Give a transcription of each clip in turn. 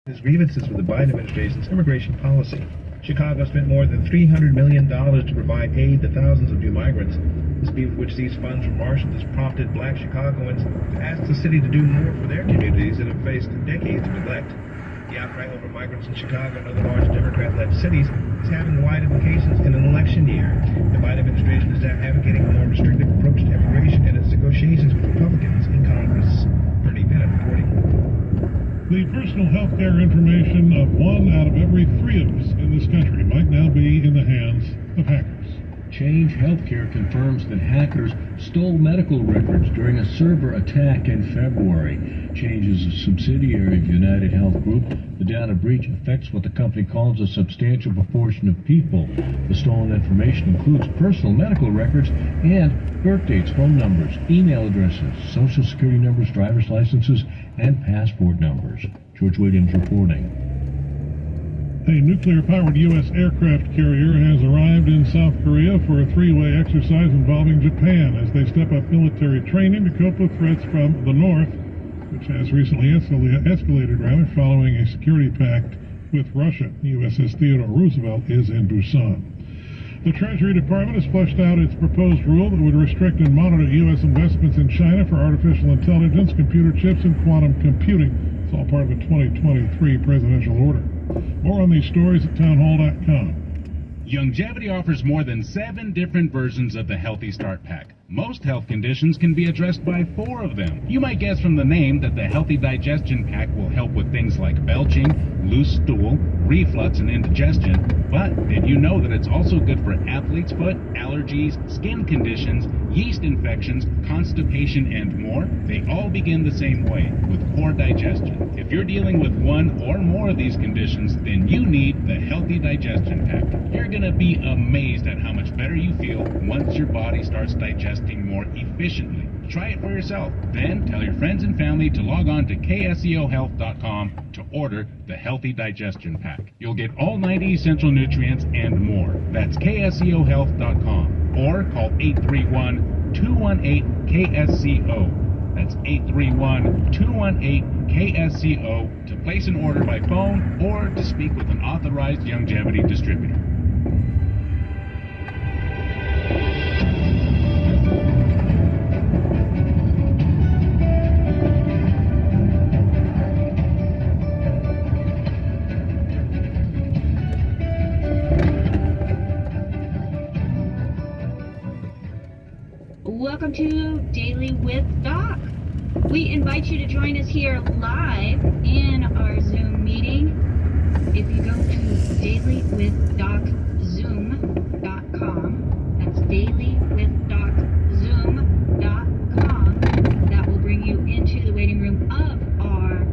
His grievances with the Biden administration's immigration policy. Chicago spent more than $300 million to provide aid to thousands of new migrants. The speed with which these funds were marshaled has prompted Black Chicagoans to ask the city to do more for their communities that have faced decades of neglect. The outcry over migrants in Chicago and other large Democrat-led cities is having wide implications in an election year. The Biden administration is now advocating a more restrictive approach to immigration in its negotiations with Republicans in Congress. Bernie Bennett reporting. The personal health care information of 1 out of every 3 of us in this country might now be in the hands of hackers. Change Healthcare confirms that hackers stole medical records during a server attack in February. Change is a subsidiary of United Health Group. The data breach affects what the company calls a substantial proportion of people. The stolen information includes personal medical records and birth dates, phone numbers, email addresses, social security numbers, driver's licenses, and passport numbers. George Williams reporting. A nuclear-powered U.S. aircraft carrier has arrived in South Korea for a 3-way exercise involving Japan as they step up military training to cope with threats from the North, which has recently escalated following a security pact with Russia. USS Theodore Roosevelt is in Busan. The Treasury Department has fleshed out its proposed rule that would restrict and monitor U.S. investments in China for artificial intelligence, computer chips, and quantum computing. It's all part of a 2023 presidential order. More on these stories at townhall.com. Longevity offers more than 7 different versions of the Healthy Start Pack. Most health conditions can be addressed by 4 of them. You might guess from the name that the Healthy Digestion Pack will help with things like belching, loose stool, reflux, and indigestion. But did you know that it's also good for athlete's foot, allergies, skin conditions, yeast infections, constipation, and more? They all begin the same way, with poor digestion. If you're dealing with one or more of these conditions, then you need the Healthy Digestion Pack. You're going to be amazed at how much better you feel once your body starts digesting more efficiently. Try it for yourself. Then tell your friends and family to log on to com.hovans.autoguard to order the Healthy Digestion Pack. You'll get all 90 essential nutrients and more. That's com.hovans.autoguard or call 831-218-KSCO. That's 831-218-KSCO to place an order by phone or to speak with an authorized longevity distributor. Welcome to Daily with Doc. We invite you to join us here live in our Zoom meeting. If you go to dailywithdoczoom.com, that's dailywithdoczoom.com, that will bring you into the waiting room of our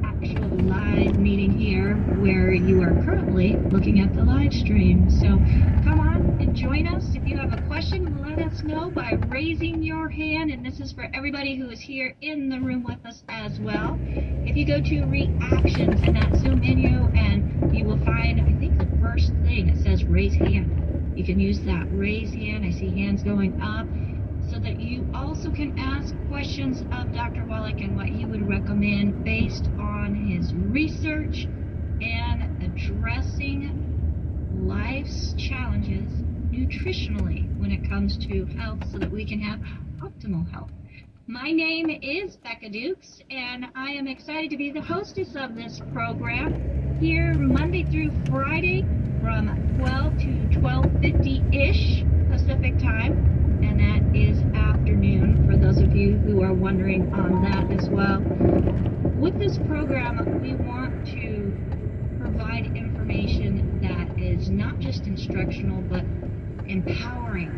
actual live meeting here, where you are currently looking at the live stream. So come on and join us. If you have a question, let us know by raising your hand, and this is for everybody who is here in the room with us as well. If you go to reactions in that Zoom menu, and you will find, I think the first thing, it says raise hand. You can use that raise hand. I see hands going up, so that you also can ask questions of Dr. Wallach and what he would recommend based on his research and addressing life's challenges nutritionally when it comes to health, so that we can have optimal health. My name is Becca Dukes, and I am excited to be the hostess of this program here Monday through Friday from 12 to 12:50-ish Pacific time, and that is afternoon for those of you who are wondering on that as well. With this program, we want to provide information that is not just instructional but empowering.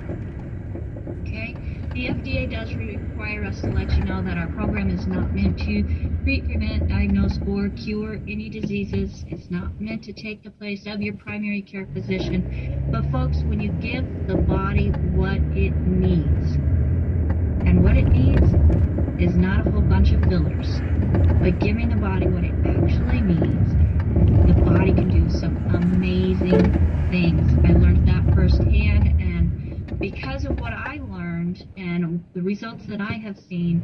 Okay? The FDA does require us to let you know that our program is not meant to treat, prevent, diagnose, or cure any diseases. It's not meant to take the place of your primary care physician. But folks, when you give the body what it needs, and what it needs is not a whole bunch of fillers, but giving the body what it actually needs, the body can do some amazing things. I learned that firsthand, and because of what I learned and from the results that I have seen,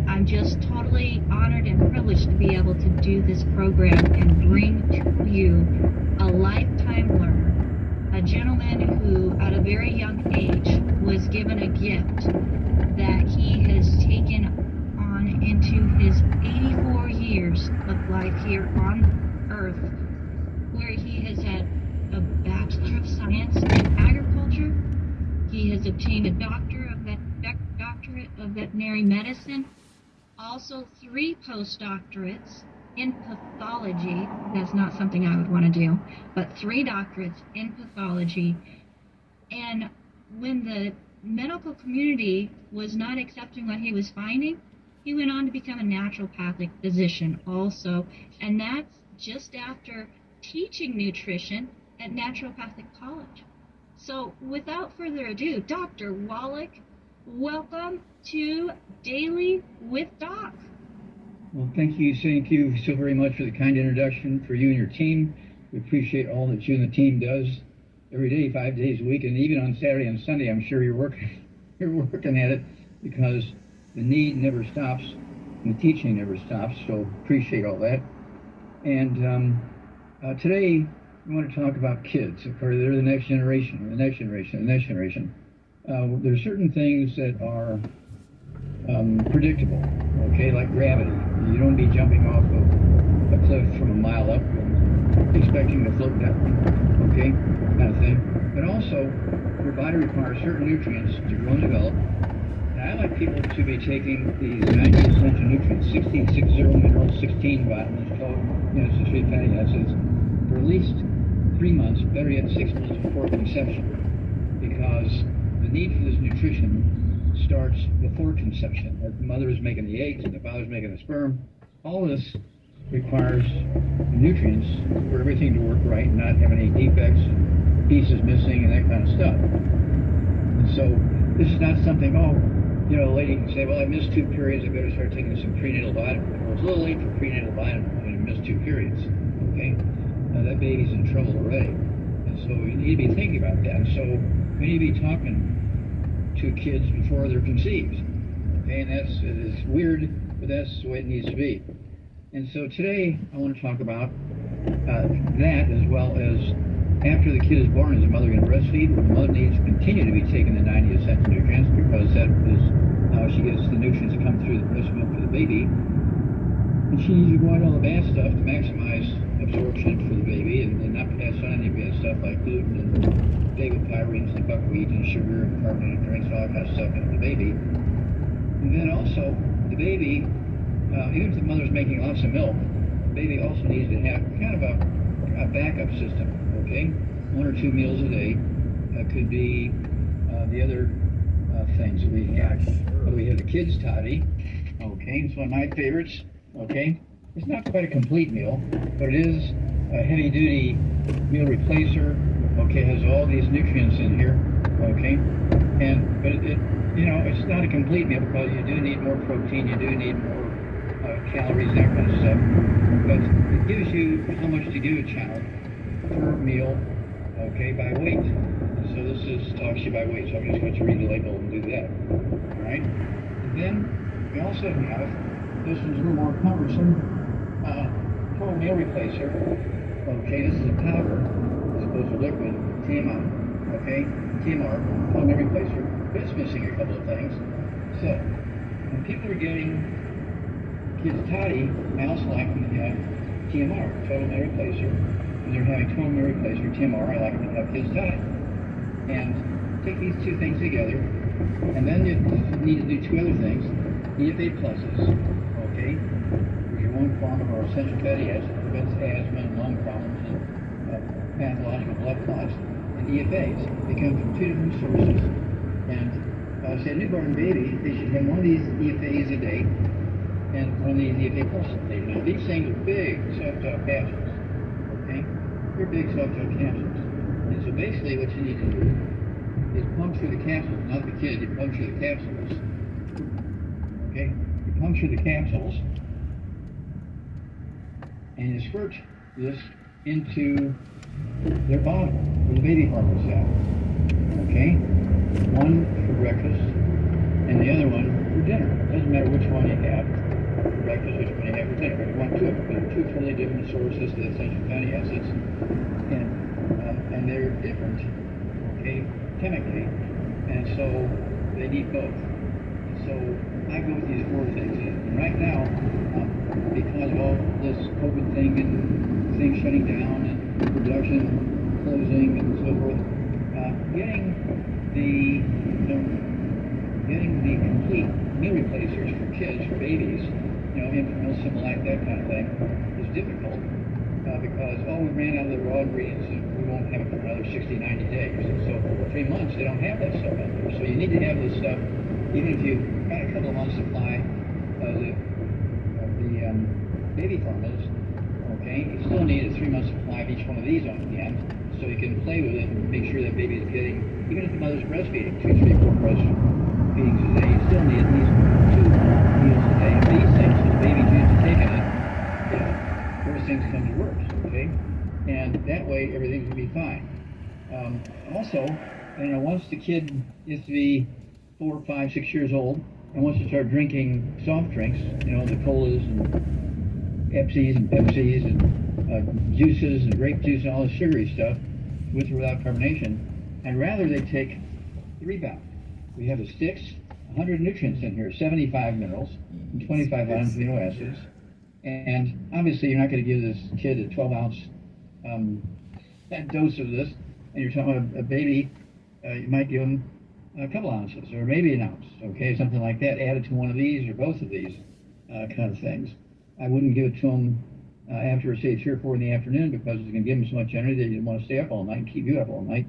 I'm just totally honored and privileged to be able to do this program and bring to you a lifetime learner, a gentleman who at a very young age was given a gift that he has taken on into his 84 years of life here on Earth, where he has had a Bachelor of Science in Agriculture. He has obtained a doctorate of veterinary medicine, also 3 postdoctorates in pathology. That's not something I would want to do, but 3 doctorates in pathology. And when the medical community was not accepting what he was finding, he went on to become a naturopathic physician also, and that's just after teaching nutrition at Naturopathic College. So without further ado, Dr. Wallach, welcome to Daily with Doc. Well, thank you so very much for the kind introduction for you and your team. We appreciate all that you and the team does every day, 5 days a week, and even on Saturday and Sunday. I'm sure you're working at it, because the need never stops and the teaching never stops. So appreciate all that. And today we want to talk about kids. Of course, they're the next generation. There are certain things that are predictable, okay, like gravity. You don't be jumping off of a cliff from a mile up and expecting to float down, okay, kind of thing. But also, your body requires certain nutrients to grow and develop. And I like people to be taking these 90 essential nutrients, 60 minerals, 16 vitamins, 12 essential fatty acids, for at least 3 months, better yet 6 months before conception, because the need for this nutrition starts before conception. The mother is making the eggs and the father is making the sperm. All this requires nutrients for everything to work right and not have any defects and pieces missing and that kind of stuff. And so this is not something, a lady can say, well, I missed 2 periods, I better start taking some prenatal vitamins. Well, it's a little late for prenatal vitamins when you missed 2 periods, okay? Now that baby's in trouble already. And so you need to be thinking about that. So we need to be talking to kids before they're conceived. Okay, and it is weird, but that's the way it needs to be. And so today I want to talk about that, as well as after the kid is born, is the mother going to breastfeed? Well, the mother needs to continue to be taking the 90 essential nutrients, because that is how she gets the nutrients that come through the breast milk for the baby. And she needs to avoid all the bad stuff to maximize absorption for the baby, and not pass on any bad stuff like gluten and flavonoids and buckwheat and sugar and carbonated drinks, all that kind of stuff into the baby. And then also, the baby, even if the mother's making lots of milk, the baby also needs to have kind of a backup system, okay? 1 or 2 meals a day. Could be the other things that we have. We have the kids' toddy, okay? It's one of my favorites, okay? It's not quite a complete meal, but it is a heavy-duty meal replacer. Okay, has all these nutrients in here, okay? But it's not a complete meal, because you do need more protein, you do need more calories, that kind of stuff. But it gives you how much to give a child per meal, okay, by weight. And so this talks to you by weight, so I'm just going to read the label and do that, all right? And then we also have, this is a little more cumbersome, total meal replacer. Okay, this is a powder, as opposed to liquid, TMR, okay? TMR, total meal replacer, but it's missing a couple of things. So, when people are getting kids' toddy, I also like them to have TMR, total meal replacer. When they're having total meal replacer, TMR, I like them to have kids' toddy. And take these 2 things together, and then you need to do 2 other things. EFA pluses, okay? Your one form of our essential fatty acids prevents asthma and lung problems and pathological blood clots. And EFAs, they come from 2 different sources. And say a newborn baby, they should have one of these EFAs a day and one of these EFA pluses a day. Now these things are big soft-gel capsules, okay? They're big soft-gel capsules. And so basically what you need to do is puncture the capsules, not the kid, you puncture the capsules. Okay? You puncture the capsules and you squirt this into their bottle where the baby hormones at. Okay? 1 for breakfast, and the other one for dinner. It doesn't matter which one you have for breakfast, which one you have for dinner, but you want two of them. They're two totally different sources of essential fatty acids, and they're different, okay, chemically, and so they need both. So I go with these four things, and right now, because of all this COVID thing and things shutting down and production closing and so forth, getting the complete meal replacers for kids, for babies, infant Similac, that kind of thing, is difficult because we ran out of the raw ingredients and we won't have it for another 60, 90 days. And so for 3 months, they don't have that stuff out there. So you need to have this stuff, even if you got a couple of months supply of the baby formulas, okay, you still need a 3-month supply of each one of these on hand, so you can play with it and make sure that baby is getting, even if the mother's breastfeeding, 2, 3, 4 breastfeedings a day, you still need at least 2 meals a day. And these things, when the baby's used to taking it, worse things come to worse, okay? And that way, everything's going to be fine. Also, once the kid gets to be 4, 5, 6 years old, and wants to start drinking soft drinks, the colas and Pepsis and juices and grape juice and all the sugary stuff, with or without carbonation, and rather they take the rebound. We have the sticks, 100 nutrients in here, 75 minerals, and 25 amino acids. And obviously you're not going to give this kid a 12-ounce dose of this, and you're talking about a baby, you might give them a couple ounces, or maybe an ounce, okay, something like that, added to one of these or both of these kind of things. I wouldn't give it to them after, say, 3 or 4 in the afternoon, because it's going to give them so much energy that you want to stay up all night and keep you up all night.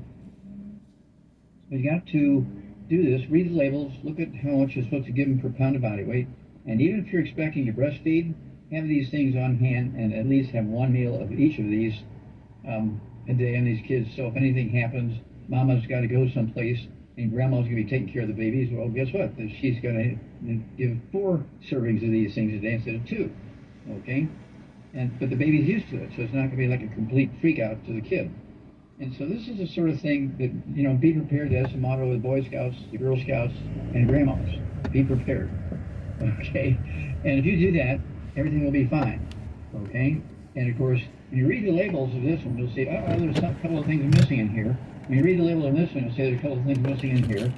But you got to do this, read the labels, look at how much you're supposed to give them per pound of body weight, and even if you're expecting to breastfeed, have these things on hand and at least have 1 meal of each of these a day on these kids. So if anything happens, mama's got to go someplace and grandma's going to be taking care of the babies, well, guess what? She's going to give 4 servings of these things a day instead of 2, okay? But the baby's used to it, so it's not going to be like a complete freak out to the kid. And so this is the sort of thing that, be prepared. That's the motto of the Boy Scouts, the Girl Scouts, and grandmas. Be prepared, okay? And if you do that, everything will be fine, okay? And of course, when you read the labels of this one, you'll see, there's a couple of things missing in here. When you read the label on this one, you'll say there's a couple of things missing in here.